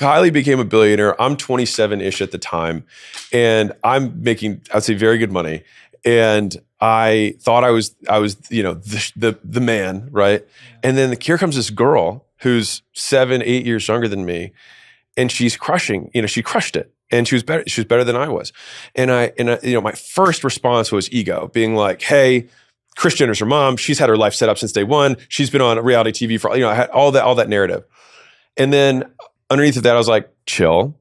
Kylie became a billionaire. I'm 27-ish at the time, and I'm making, I'd say, very good money. And I thought I was, the man, right? Yeah. And then here comes this girl who's 7, 8 years younger than me, and she's crushing. She crushed it, and she was better. She was better than I was. And I my first response was ego, being like, "Hey, Kris Jenner's her mom. She's had her life set up since day one. She's been on reality TV for, I had all that narrative." And then underneath of that, I was like, chill.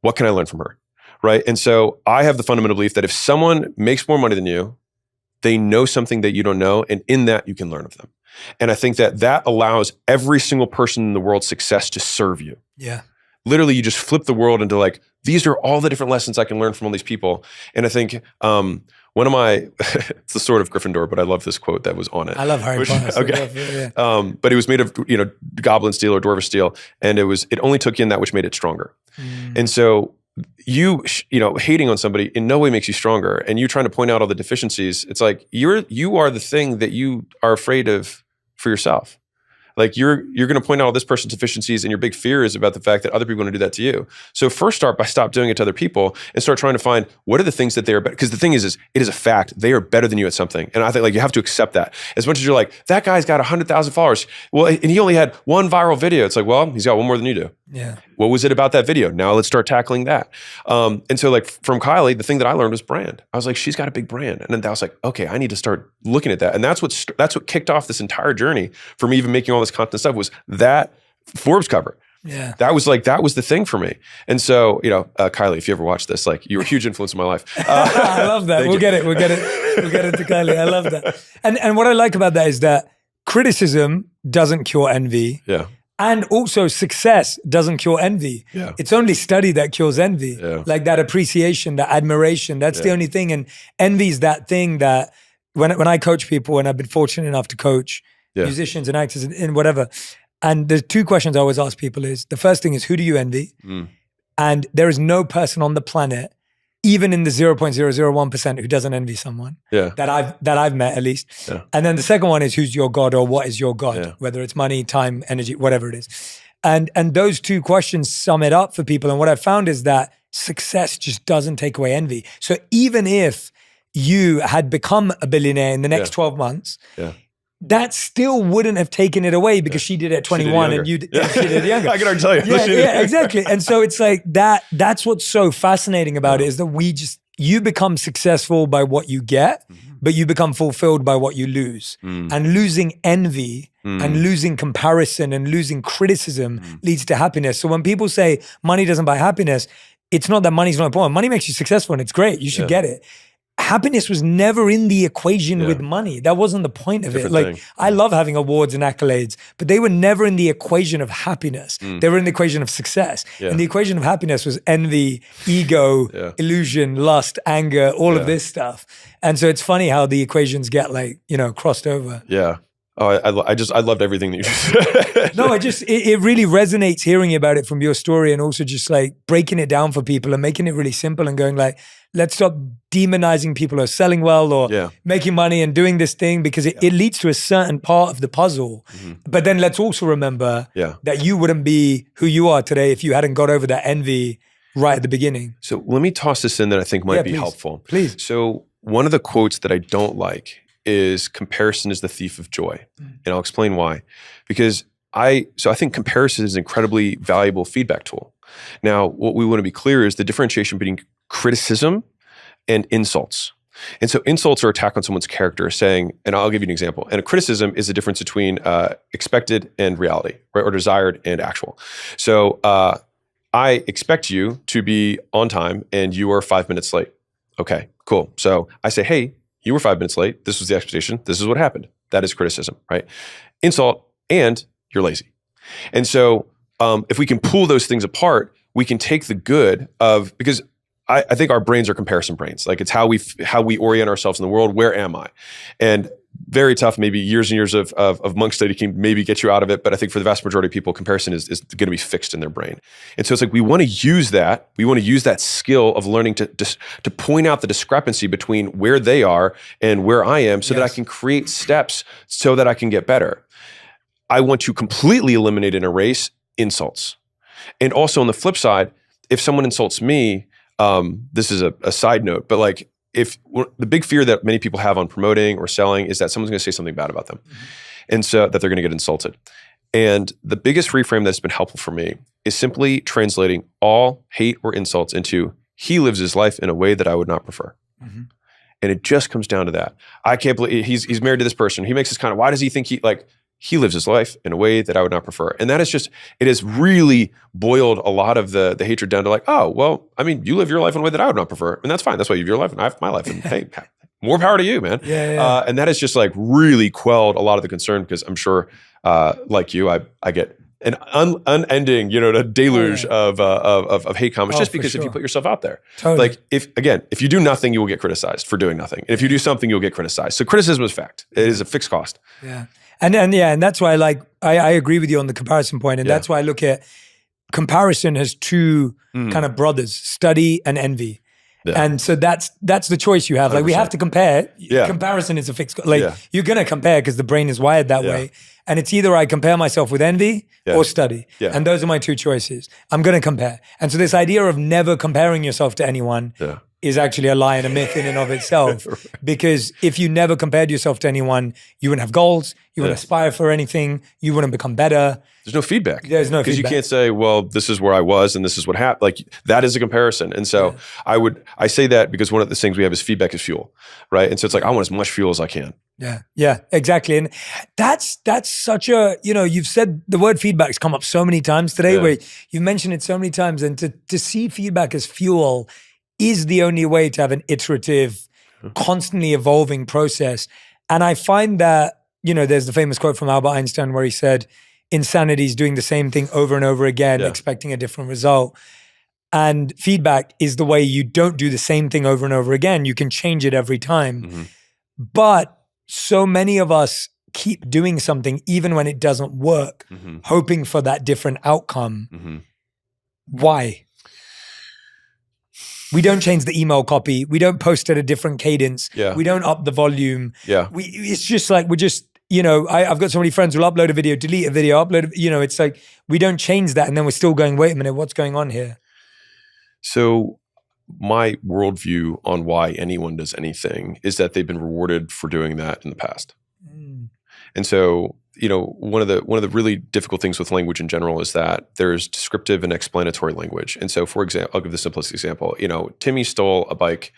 What can I learn from her? Right. And so I have the fundamental belief that if someone makes more money than you, they know something that you don't know. And in that, you can learn of them. And I think that allows every single person in the world's success to serve you. Yeah. Literally, you just flip the world into like, these are all the different lessons I can learn from all these people. And I think one of my, it's the sword of Gryffindor, but I love this quote that was on it. I love Harry Potter. Okay. But it was made of, goblin steel or dwarven steel. And it only took in that which made it stronger. And so you hating on somebody in no way makes you stronger. And you trying to point out all the deficiencies. It's like, you are the thing that you are afraid of for yourself. Like you're going to point out all this person's deficiencies, and your big fear is about the fact that other people are going to do that to you. So first start by stop doing it to other people and start trying to find what are the things that they are better. Because the thing is it is a fact. They are better than you at something. And I think you have to accept that. As much as you're like, that guy's got 100,000 followers. Well, and he only had one viral video. It's like, well, he's got one more than you do. Yeah. What was it about that video? Now let's start tackling that. And so like from Kylie, the thing that I learned was brand. I was like, she's got a big brand. And then I was like, okay, I need to start looking at that. And that's what kicked off this entire journey for me even making all this content stuff was that Forbes cover. Yeah. That was the thing for me. And so, Kylie, if you ever watch this, like you're a huge influence in my life. I love that. We'll get it to Kylie. I love that. And what I like about that is that criticism doesn't cure envy. Yeah. And also success doesn't cure envy. Yeah. It's only study that cures envy. Yeah. Like that appreciation, that admiration, that's the only thing. And envy is that thing that when I coach people, and I've been fortunate enough to coach musicians and actors and whatever, and the two questions I always ask people is, the first thing is, who do you envy? And there is no person on the planet, even in the 0.001% who doesn't envy someone that I've met at least. Yeah. And then the second one is, who's your God, or what is your God? Whether it's money, time, energy, whatever it is. And those two questions sum it up for people. And what I've found is that success just doesn't take away envy. So even if you had become a billionaire in the next 12 months, that still wouldn't have taken it away because she did it at 21 and she did it younger. I can already tell you. Yeah, exactly. And so it's like that's what's so fascinating about it, is that you become successful by what you get, but you become fulfilled by what you lose. And losing envy and losing comparison and losing criticism leads to happiness. So when people say money doesn't buy happiness, it's not that money's not important. Money makes you successful and it's great. You should get it. Happiness was never in the equation with money. That wasn't the point of it. Like, I love having awards and accolades, but they were never in the equation of happiness. They were in the equation of success. And the equation of happiness was envy, ego, illusion, lust, anger, all of this stuff. And so it's funny how the equations get crossed over. Yeah. Oh, I loved everything that you just said. No, it really resonates hearing about it from your story, and also just like breaking it down for people and making it really simple and going like, let's stop demonizing people who are selling well or making money and doing this thing, because it leads to a certain part of the puzzle. But then let's also remember that you wouldn't be who you are today if you hadn't got over that envy right at the beginning. So let me toss this in that I think might be helpful. Please. So one of the quotes that I don't like is, comparison is the thief of joy. And I'll explain why. Because I think comparison is an incredibly valuable feedback tool. Now, what we want to be clear is the differentiation between criticism and insults. And so insults are attack on someone's character, saying, and I'll give you an example. And a criticism is the difference between expected and reality, right? Or desired and actual. So I expect you to be on time and you are 5 minutes late. Okay, cool. So I say, hey, you were 5 minutes late. This was the expectation. This is what happened. That is criticism, right? Insult, and you're lazy. And so if we can pull those things apart, we can take the good of, because I think our brains are comparison brains. Like, it's how we orient ourselves in the world. Where am I? And very tough, maybe years and years of monk study can maybe get you out of it. But I think for the vast majority of people, comparison is going to be fixed in their brain. And so it's like, we want to use that. We want to use that skill of learning to point out the discrepancy between where they are and where I am, so that I can create steps so that I can get better. I want to completely eliminate and erase insults. And also on the flip side, if someone insults me, this is a side note, but like the big fear that many people have on promoting or selling is that someone's going to say something bad about them. And so that they're going to get insulted. And the biggest reframe that's been helpful for me is simply translating all hate or insults into, he lives his life in a way that I would not prefer. And it just comes down to that. I can't believe he's married to this person. He makes this kind of, why does he think he lives his life in a way that I would not prefer? And that is just, it has really boiled a lot of the hatred down to like, oh, well, I mean, you live your life in a way that I would not prefer. And that's fine. That's why you have your life and I have my life. And hey, more power to you, man. And that has just like really quelled a lot of the concern, because I'm sure, like you, I get an unending, a deluge of hate comments, just because if you put yourself out there. Like if you do nothing, you will get criticized for doing nothing. And if you do something, you'll get criticized. So criticism is fact. It is a fixed cost. Yeah. And that's why I agree with you on the comparison point. And that's why I look at comparison as two kind of brothers, study and envy. Yeah. And so that's the choice you have. Like 100%. We have to compare. Yeah. Comparison is a fixed. You're gonna compare because the brain is wired that way. And it's either I compare myself with envy or study. Yeah. And those are my two choices. I'm gonna compare. And so this idea of never comparing yourself to anyone is actually a lie and a myth in and of itself. Right. Because if you never compared yourself to anyone, you wouldn't have goals, you wouldn't aspire for anything, you wouldn't become better. There's no feedback. There's no feedback. Because you can't say, well, this is where I was and this is what happened. Like that is a comparison. And so I say that because one of the things we have is feedback is fuel, right? And so it's like, I want as much fuel as I can. Yeah, exactly. And that's such a, you've said the word feedback's come up so many times today where you've mentioned it so many times, and to see feedback as fuel is the only way to have an iterative, constantly evolving process. And I find that, there's the famous quote from Albert Einstein where he said, insanity is doing the same thing over and over again, expecting a different result. And feedback is the way you don't do the same thing over and over again. You can change it every time. But so many of us keep doing something even when it doesn't work, hoping for that different outcome. Why? We don't change the email copy. We don't post at a different cadence. We don't up the volume. It's just like, we're just, I've got so many friends who'll upload a video, delete a video, it's like, we don't change that. And then we're still going, wait a minute, what's going on here? So my worldview on why anyone does anything is that they've been rewarded for doing that in the past. And so, one of the really difficult things with language in general is that there's descriptive and explanatory language. And so, for example, I'll give the simplest example. Timmy stole a bike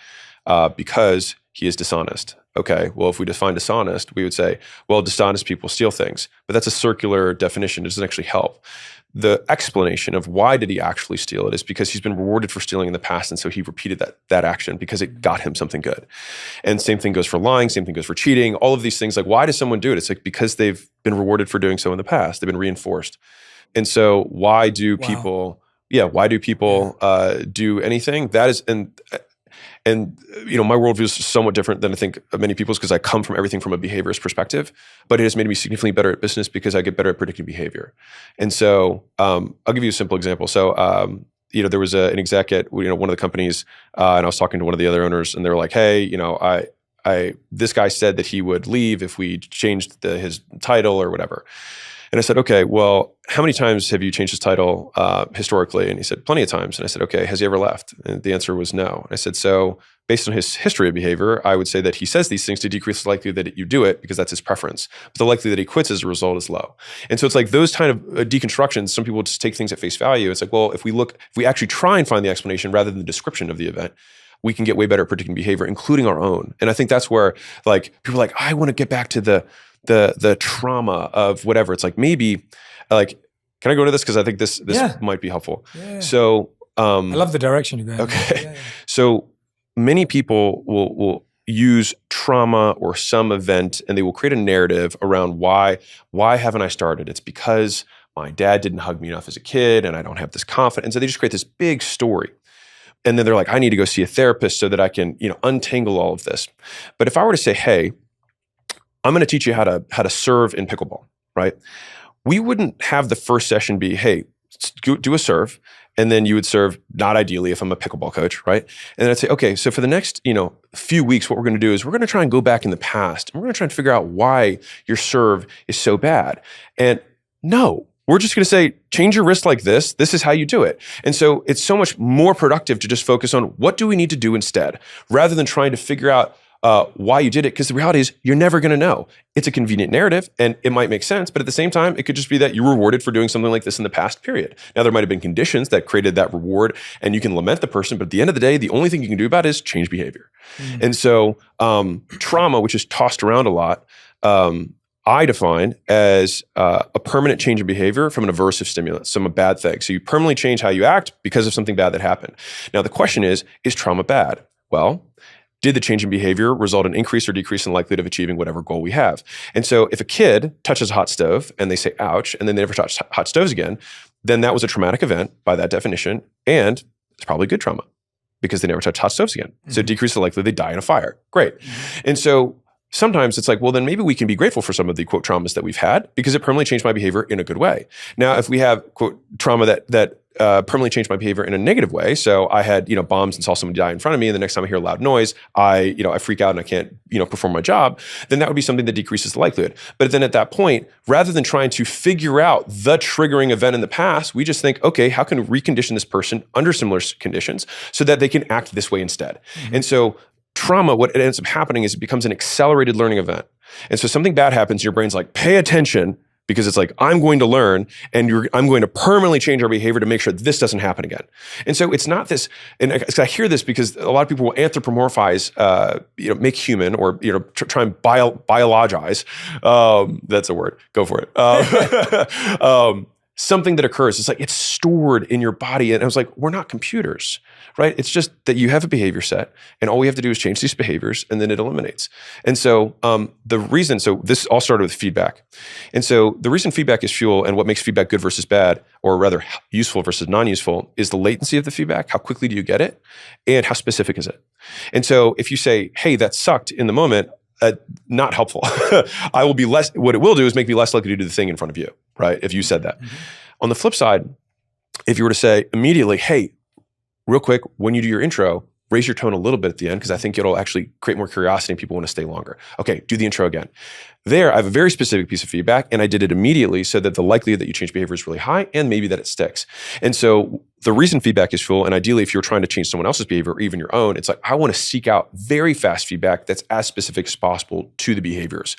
because he is dishonest. Okay, well, if we define dishonest, we would say, well, dishonest people steal things. But that's a circular definition. It doesn't actually help. The explanation of why did he actually steal it is because he's been rewarded for stealing in the past, and so he repeated that action because it got him something good. And same thing goes for lying, same thing goes for cheating, all of these things. Like, why does someone do it? It's like because they've been rewarded for doing so in the past. They've been reinforced. And so why do people do anything? That is, and my worldview is somewhat different than I think many people's, because I come from everything from a behaviorist perspective, but it has made me significantly better at business because I get better at predicting behavior. And so I'll give you a simple example. So there was an exec at one of the companies, and I was talking to one of the other owners, and they were like, hey, this guy said that he would leave if we changed his title or whatever. And I said, okay, well, how many times have you changed his title historically? And he said, plenty of times. And I said, okay, has he ever left? And the answer was no. And I said, so based on his history of behavior, I would say that he says these things to decrease the likelihood that you do it because that's his preference. But the likelihood that he quits as a result is low. And so it's like those kind of deconstructions, some people just take things at face value. It's like, well, if we actually try and find the explanation rather than the description of the event, we can get way better at predicting behavior, including our own. And I think that's where like people are like, I want to get back to the trauma of whatever. It's like, maybe like, can I go to this? Because I think this might be helpful. So I love the direction you're going. Okay. So many people will use trauma or some event, and they will create a narrative around why haven't I started? It's because my dad didn't hug me enough as a kid and I don't have this confidence. So they just create this big story. And then they're like, I need to go see a therapist so that I can, untangle all of this. But if I were to say, hey, I'm going to teach you how to serve in pickleball, right? We wouldn't have the first session be, hey, do a serve, and then you would serve, not ideally if I'm a pickleball coach, right? And then I'd say, okay, so for the next, few weeks, what we're going to do is we're going to try and go back in the past, and we're going to try and figure out why your serve is so bad. And no, We're just going to say, change your wrist like this. This is how you do it. And so it's so much more productive to just focus on what do we need to do instead, rather than trying to figure out why you did it. Because the reality is you're never going to know. It's a convenient narrative and it might make sense, but at the same time, it could just be that you were rewarded for doing something like this in the past period. Now, there might have been conditions that created that reward and you can lament the person, but at the end of the day, the only thing you can do about it is change behavior. And so trauma, which is tossed around a lot, I define as a permanent change in behavior from an aversive stimulus, from a bad thing. So you permanently change how you act because of something bad that happened. Now, the question is trauma bad? Well, did the change in behavior result in increase or decrease in the likelihood of achieving whatever goal we have? And so if a kid touches a hot stove and they say, ouch, and then they never touch hot stoves again, then that was a traumatic event by that definition. And it's probably good trauma because they never touch hot stoves again. So it decreases the likelihood they die in a fire. Great. And so sometimes it's like, well, then maybe we can be grateful for some of the quote traumas that we've had because it permanently changed my behavior in a good way. Now, if we have quote trauma that permanently changed my behavior in a negative way, so I had bombs and saw someone die in front of me, and the next time I hear a loud noise, I freak out and I can't perform my job, then that would be something that decreases the likelihood. But then at that point, rather than trying to figure out the triggering event in the past, we just think, okay, how can we recondition this person under similar conditions so that they can act this way instead? And so trauma, what it ends up happening is it becomes an accelerated learning event. And so something bad happens, your brain's like, pay attention, because it's like, I'm going to learn and I'm going to permanently change our behavior to make sure this doesn't happen again. And so it's not this, and I hear this because a lot of people will anthropomorphize, make human or, try and biologize, that's a word, go for it. Something that occurs. It's like, it's stored in your body. And I was like, we're not computers, right? It's just that you have a behavior set and all we have to do is change these behaviors and then it eliminates. And so this all started with feedback. And so the reason feedback is fuel and what makes feedback good versus bad, or rather useful versus non-useful, is the latency of the feedback. How quickly do you get it? And how specific is it? And so if you say, hey, that sucked in the moment, not helpful. What it will do is make me less likely to do the thing in front of you, right? If you said that. On the flip side, if you were to say immediately, hey, real quick, when you do your intro, raise your tone a little bit at the end because I think it'll actually create more curiosity and people want to stay longer. Okay, do the intro again. There, I have a very specific piece of feedback and I did it immediately so that the likelihood that you change behavior is really high and maybe that it sticks. And so the reason feedback is fuel, and ideally if you're trying to change someone else's behavior or even your own, it's like, I want to seek out very fast feedback that's as specific as possible to the behaviors.